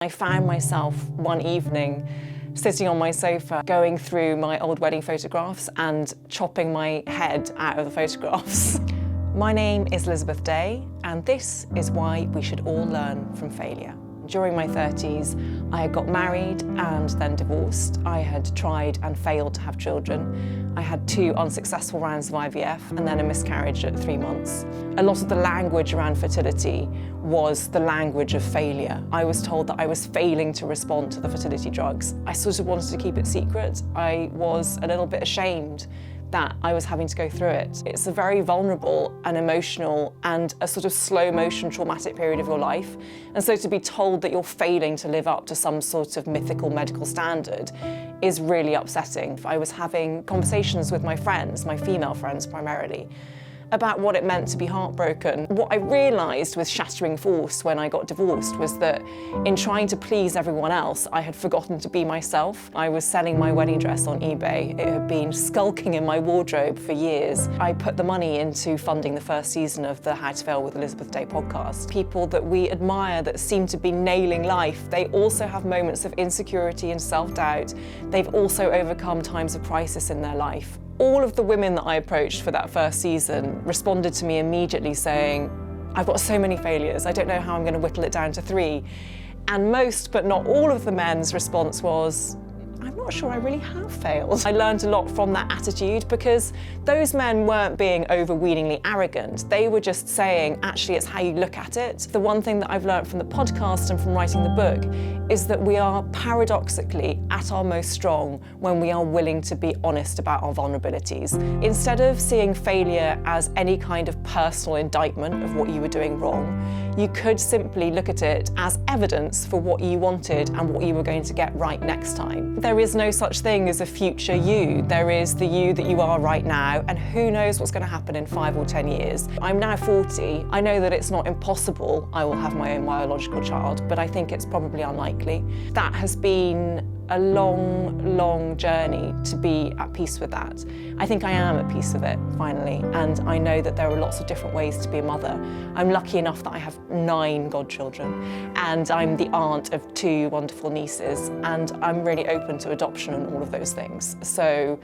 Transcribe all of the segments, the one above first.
I found myself one evening sitting on my sofa going through my old wedding photographs and chopping my head out of the photographs. My name is Elizabeth Day, and this is why we should all learn from failure. During my 30s, I had got married and then divorced. I had tried and failed to have children. I had 2 unsuccessful rounds of IVF and then a miscarriage at 3 months. A lot of the language around fertility was the language of failure. I was told that I was failing to respond to the fertility drugs. I sort of wanted to keep it secret. I was a little bit ashamed that I was having to go through it. It's a very vulnerable and emotional and a sort of slow motion traumatic period of your life. And so to be told that you're failing to live up to some sort of mythical medical standard is really upsetting. I was having conversations with my friends, my female friends primarily, about what it meant to be heartbroken. What I realised with shattering force when I got divorced was that in trying to please everyone else, I had forgotten to be myself. I was selling my wedding dress on eBay. It had been skulking in my wardrobe for years. I put the money into funding the first season of the How to Fail with Elizabeth Day podcast. People that we admire that seem to be nailing life, they also have moments of insecurity and self-doubt. They've also overcome times of crisis in their life. All of the women that I approached for that first season responded to me immediately saying, I've got so many failures, I don't know how I'm going to whittle it down to 3. And most, but not all of the men's response was, I'm not sure I really have failed. I learned a lot from that attitude because those men weren't being overweeningly arrogant. They were just saying, actually, it's how you look at it. The one thing that I've learned from the podcast and from writing the book is that we are paradoxically at our most strong when we are willing to be honest about our vulnerabilities. Instead of seeing failure as any kind of personal indictment of what you were doing wrong, you could simply look at it as evidence for what you wanted and what you were going to get right next time. There is no such thing as a future you. There is the you that you are right now, and who knows what's going to happen in 5 or 10 years. I'm now 40. I know that it's not impossible I will have my own biological child, but I think it's probably unlikely. That has been a long, long journey to be at peace with that. I think I am at peace with it, finally, and I know that there are lots of different ways to be a mother. I'm lucky enough that I have 9 godchildren, and I'm the aunt of 2 wonderful nieces, and I'm really open to adoption and all of those things. So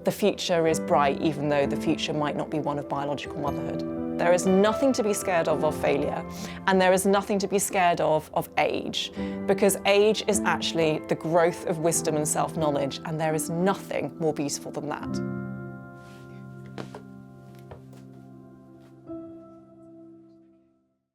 the future is bright, even though the future might not be one of biological motherhood. There is nothing to be scared of failure, and there is nothing to be scared of age, because age is actually the growth of wisdom and self-knowledge, and there is nothing more beautiful than that.